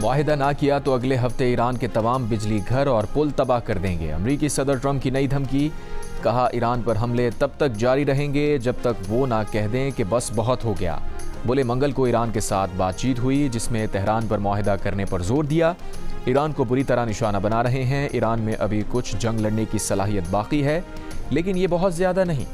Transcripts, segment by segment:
मुआहिदा ना किया तो अगले हफ्ते ईरान के तमाम बिजली घर और पुल तबाह कर देंगे। अमरीकी सदर ट्रंप की नई धमकी। कहा, ईरान पर हमले तब तक जारी रहेंगे जब तक वो ना कह दें कि बस बहुत हो गया। बोले, मंगल को ईरान के साथ बातचीत हुई जिसमें तेहरान पर मुआहिदा करने पर जोर दिया। ईरान को बुरी तरह निशाना बना रहे हैं। ईरान में अभी कुछ जंग लड़ने की सलाहियत बाकी है, लेकिन ये बहुत ज्यादा नहीं।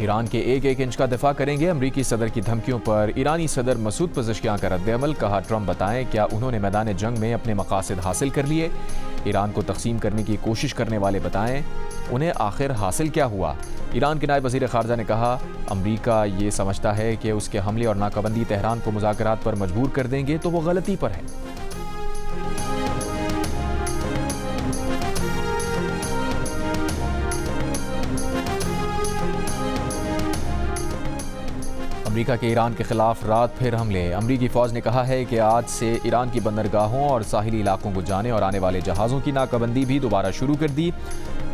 ईरान के एक एक इंच का दिफा करेंगे। अमरीकी सदर की धमकियों पर ईरानी सदर मसूद पज़ेश्कियां का रद्द-ए-अमल। कहा, ट्रंप बताएं क्या उन्होंने मैदान जंग में अपने मकासद हासिल कर लिए? ईरान को तकसीम करने की कोशिश करने वाले बताएं उन्हें आखिर हासिल क्या हुआ? ईरान के नायब वज़ीर ख़ारजा ने कहा, अमरीका ये समझता है कि उसके हमले और नाकाबंदी तेहरान को मुज़ाकरात पर मजबूर कर देंगे तो वो गलती पर है। अमरीका के ईरान के खिलाफ रात फिर हमले। अमरीकी फ़ौज ने कहा है कि आज से ईरान की बंदरगाहों और साहिली इलाकों को जाने और आने वाले जहाज़ों की नाकाबंदी भी दोबारा शुरू कर दी।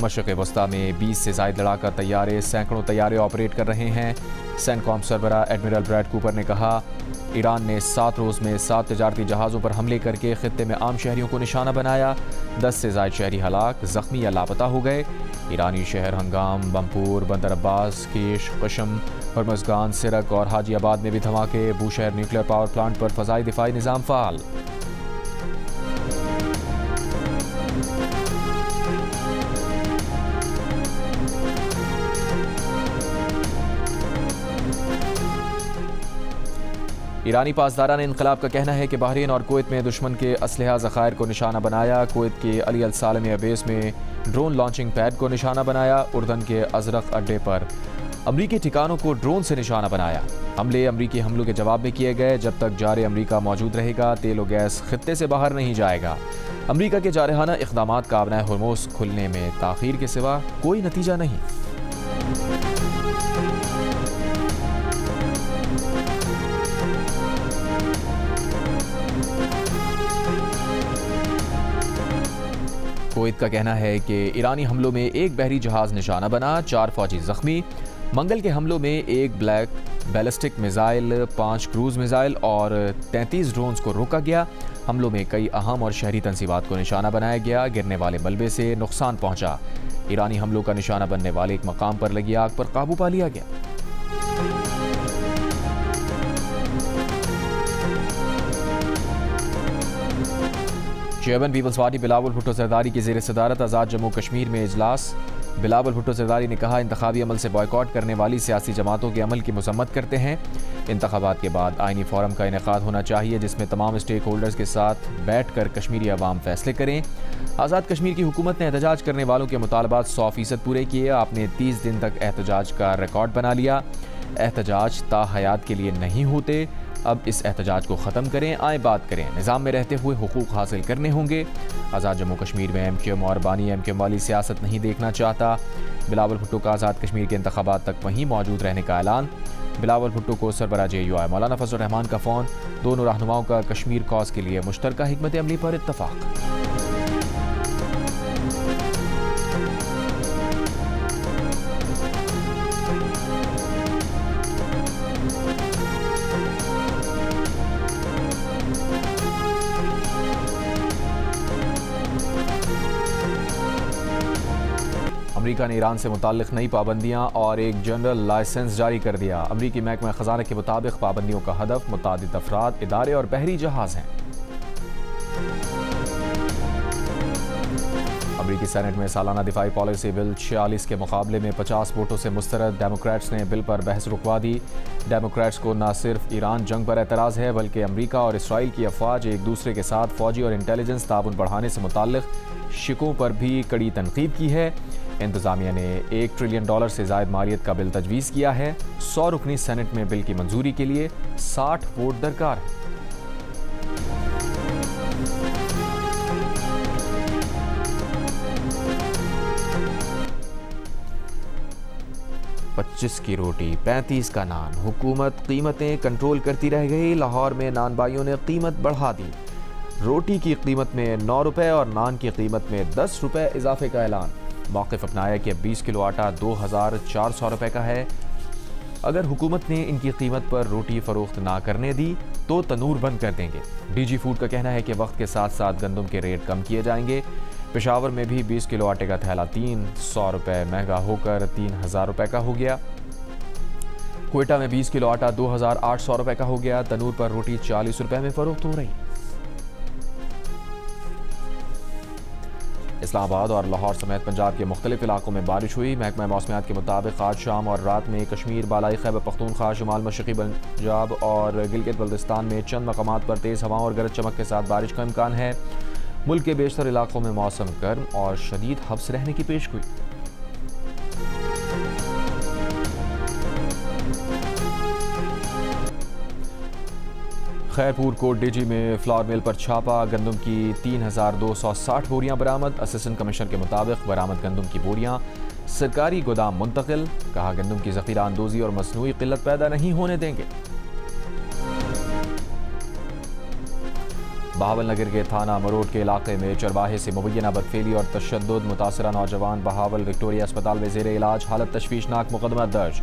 मशरिक़ वस्ता में 20 से ज़ायद लड़ाका तैयारे, सैकड़ों तैयारे ऑपरेट कर रहे हैं। सेंटकॉम सरबरा एडमिरल ब्रैड कूपर ने कहा, ईरान ने 7 रोज़ में 7 तजारती जहाज़ों पर हमले करके खित्ते में आम शहरियों को निशाना बनाया। 10 से ज़ायद शहरी हलाक, ज़ख्मी या लापता हो गए। ईरानी शहर हंगाम, बमपूर, बंदर अब्बास, कीश, कशम, हरमज़गान, सिरक और हाजीआबाद में भी धमाके। बूशहर न्यूक्लियर पावर प्लांट पर फ़ज़ाई दिफाई निज़ाम फ़ाल। ईरानी पासदारान इनकलाब का कहना है कि बहरीन और कुवैत में दुश्मन के असलहा ज़खायर को निशाना बनाया। कुवैत के अली अल सालम एयरबेस में ड्रोन लॉन्चिंग पैड को निशाना बनाया। उर्दन के अजरक अड्डे पर अमरीकी ठिकानों को ड्रोन से निशाना बनाया। हमले अमरीकी हमलों के जवाब में किए गए। जब तक जारे अमरीका मौजूद रहेगा, तेल और गैस खित्ते से बाहर नहीं जाएगा। अमरीका के जारहाना इक़दामात का आबनाए हर्मुज़ खुलने में ताख़ीर के सिवा कोई नतीजा नहीं। कुवैत का कहना है कि ईरानी हमलों में एक बहरी जहाज़ निशाना बना, 4 फौजी ज़ख्मी। मंगल के हमलों में एक black ballistic missile, 5 cruise missile और 33 ड्रोन्स को रोका गया। हमलों में कई अहम और शहरी तंसीबात को निशाना बनाया गया। गिरने वाले मलबे से नुकसान पहुंचा। ईरानी हमलों का निशाना बनने वाले एक मकाम पर लगी आग पर काबू पा लिया गया। Chairman Peoples Party Bilawal Bhutto Zardari की ज़ेर सदारत आज़ाद जम्मू कश्मीर में इजलास। बिलावल भुट्टो ज़रदारी ने कहा, इंतखाबी अमल से बॉयकॉट करने वाली सियासी जमातों के अमल की मज़म्मत करते हैं। इंतखाबात के बाद आइनी फोरम का इनेकाद होना चाहिए जिसमें तमाम स्टेक होल्डर्स के साथ बैठ कर कश्मीरी अवाम फैसले करें। आज़ाद कश्मीर की हुकूमत ने एहतजाज करने वालों के मुतालबात 100% पूरे किए। आपने 30 दिन तक एहतजाज का रिकॉर्ड बना लिया। एहतजाज ता हयात के लिए नहीं होते। अब इस एहतजाज को ख़त्म करें, आए बात करें। निज़ाम में रहते हुए हुकूक हासिल करने होंगे। आज़ाद जम्मू कश्मीर में MQM और बानी MQM वाली सियासत नहीं देखना चाहता। बिलावल भुट्टो का आज़ाद कश्मीर के इंतखाबात तक वहीं मौजूद रहने का ऐलान। बिलावल भुट्टो को सरबराह JUI मौलाना फजल रहमान का फ़ोन। दोनों रहनुमाओं का कश्मीर कॉज के लिए मुश्तरका हिकमत अमली पर इत्तफाक। अमरीका ने ईरान से मुताल्लिक़ नई पाबंदियाँ और एक जनरल लाइसेंस जारी कर दिया। अमरीकी महकमा ख़ज़ाना के मुताबिक पाबंदियों का हदफ मुतादिद अफराद, इदारे और बहरी जहाज़ हैं। अमरीकी सेनेट में सालाना दिफाई पॉलिसी बिल 46 के मुकाबले में 50 वोटों से मुस्तरद। डेमोक्रेट्स ने बिल पर बहस रुकवा दी। डेमोक्रेट्स को न सिर्फ ईरान जंग पर एतराज़ है बल्कि अमरीका और इसराइल की अफवाज एक दूसरे के साथ फ़ौजी और इंटेलिजेंस ताउन बढ़ाने से मुताल्लिक़ शिकों पर भी कड़ी तनकीद की है। इंतज़ामिया ने $1 ट्रिलियन से ज़ायद मालियत का बिल तजवीज़ किया है। 100 रुकनी सेनेट में बिल की मंजूरी के लिए 60 वोट दरकार है। $25 की रोटी, $35 का नान। हुकूमत कीमतें कंट्रोल करती रह गई। लाहौर में नान बाइयों ने कीमत बढ़ा दी। रोटी की कीमत में 9 रुपये और नान की कीमत में 10 रुपये इजाफे का ऐलान। मौक़िफ़ अपनाया कि 20 किलो आटा 2400 रुपये का है। अगर हुकूमत ने इनकी कीमत पर रोटी फरोख्त ना करने दी तो तनूर बंद कर देंगे। डीजी फूड का कहना है कि वक्त के साथ साथ गंदम के रेट कम किए जाएंगे। पेशावर में भी 20 किलो आटे का थैला 300 रुपये महंगा होकर 3000 रुपये का हो गया। क्वेटा में 20 किलो आटा 2800 रुपये का हो गया। तनूर पर रोटी 40 रुपये में फरोख्त हो रही। इस्लामाबाद और लाहौर समेत पंजाब के मुख्तलिफ इलाकों में बारिश हुई। महकमा मौसमियात के मुताबिक आज शाम और रात में कश्मीर, बालाई खैबर पख्तूनख्वा, शुमाल मशरक़ी पंजाब और गिलगित बल्तिस्तान में चंद मकामात पर तेज़ हवाओं और गरज चमक के साथ बारिश का इम्कान है। मुल्क के बेशतर इलाकों में मौसम गर्म और शदीद हब्स रहने की पेशगोई। खैरपुर कोट डीजी में फ्लावर मिल पर छापा। गंदम की 3260 बोरियां बरामद। असिस्टेंट कमिश्नर के मुताबिक बरामद गंदम की बोरियां सरकारी गोदाम मुंतकिल। कहा गंदम की ज़ख़ीरा अंदोज़ी और मसनूई किल्लत पैदा नहीं होने देंगे। बहावल नगर के थाना मरोड के इलाके में चरवाहे से मुबैना बदफेली और तशद्दुद। मुतासरा नौजवान बहावल विक्टोरिया अस्पताल में ज़ेरे इलाज। हालत तशवीशनाक। मुकदमा दर्ज।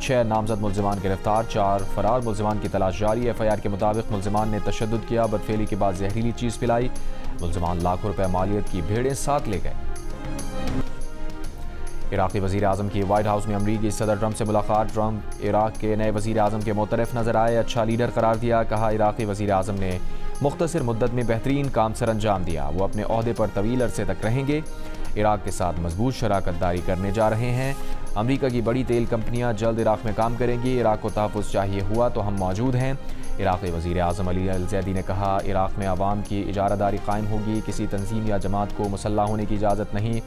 6 नामजद मुल्ज़िमान गिरफ्तार। 4 फरार मुल्ज़िमान की तलाश जारी। एफआईआर के मुताबिक मुल्ज़िमान ने तशद्दुद किया, बदफेली के बाद जहरीली चीज़ पिलाई। मुल्ज़िमान लाखों रुपए मालियत की भेड़ें साथ ले गए। इराक़ी वज़ीर आज़म की वाइट हाउस में अमरीकी सदर ट्रंप से मुलाकात। ट्रंप इराक़ के नए वज़ीर आज़म के मुतरफ नजर आए। अच्छा लीडर करार दिया। कहा इराक़ी वज़ीर आज़म ने मुख्तसर मुद्दत में बेहतरीन काम सर अंजाम दिया। वो अपने ओहदे पर तवील अरसे तक रहेंगे। इराक़ के साथ मजबूत शराकत दारी करने जा रहे हैं। अमरीका की बड़ी तेल कंपनियां जल्द इराक़ में काम करेंगी। इराक़ को तहफ़्फ़ुज़ चाहिए हुआ तो हम मौजूद हैं। इराक़ी वज़ीर आज़म अली अल-ज़ैदी ने कहा इराक़ में आवाम की इजारादारी कायम होगी। किसी तंजीम या जमात को मुसल्लह होने की इजाज़त नहीं।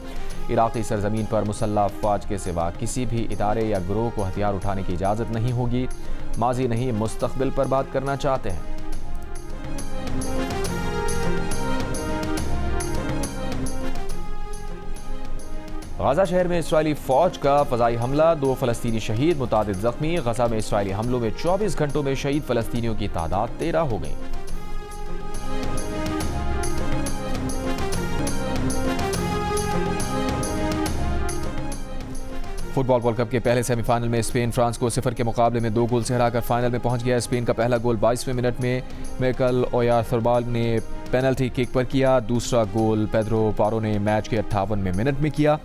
इराक़ी सरज़मीन पर मुसल्लह अफ़वाज के सिवा किसी भी इदारे या ग्रोह को हथियार उठाने की इजाज़त नहीं होगी। माज़ी नहीं, मुस्तक़बिल पर बात करना चाहते हैं। गाज़ा शहर में इस्राएली फ़ौज का फ़ज़ाई हमला। 2 फ़लस्तीनी शहीद, मुतादिद ज़ख्मी। गाज़ा में इस्राएली हमलों में 24 घंटों में शहीद फ़लस्तीनियों की तादाद 13 हो गई। फुटबॉल वर्ल्ड कप के पहले सेमीफाइनल में स्पेन फ्रांस को 0 के मुकाबले में 2 गोल से हराकर फाइनल में पहुंच गया। स्पेन का पहला गोल 22वें मिनट में माइकल ओयारज़ाबाल ने पेनल्टी किक पर किया। दूसरा गोल पेड्रो पारो ने मैच के 58वें मिनट में किया।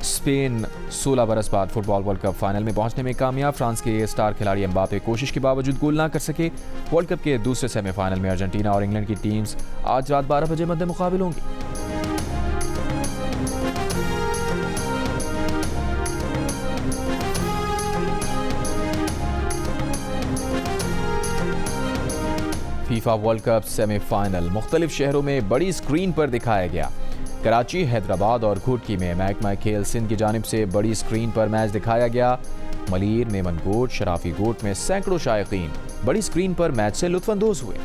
स्पेन 16 बरस बाद फुटबॉल वर्ल्ड कप फाइनल में पहुंचने में कामयाब। फ्रांस के स्टार खिलाड़ी एम्बापे कोशिश के बावजूद गोल ना कर सके। वर्ल्ड कप के दूसरे सेमीफाइनल में अर्जेंटीना और इंग्लैंड की टीम्स आज रात 12 बजे मध्य मुकाबले होंगी। फीफा वर्ल्ड कप सेमीफाइनल मुख्तलिफ शहरों में बड़ी स्क्रीन पर दिखाया गया। कराची, हैदराबाद और घोटकी में महकमा खेल सिंध की जानिब से बड़ी स्क्रीन पर मैच दिखाया गया। मलीर, मेमन गोट, शराफी गोट में सैकड़ों शायकीन बड़ी स्क्रीन पर मैच से लुत्फ़ अंदोज़ हुए।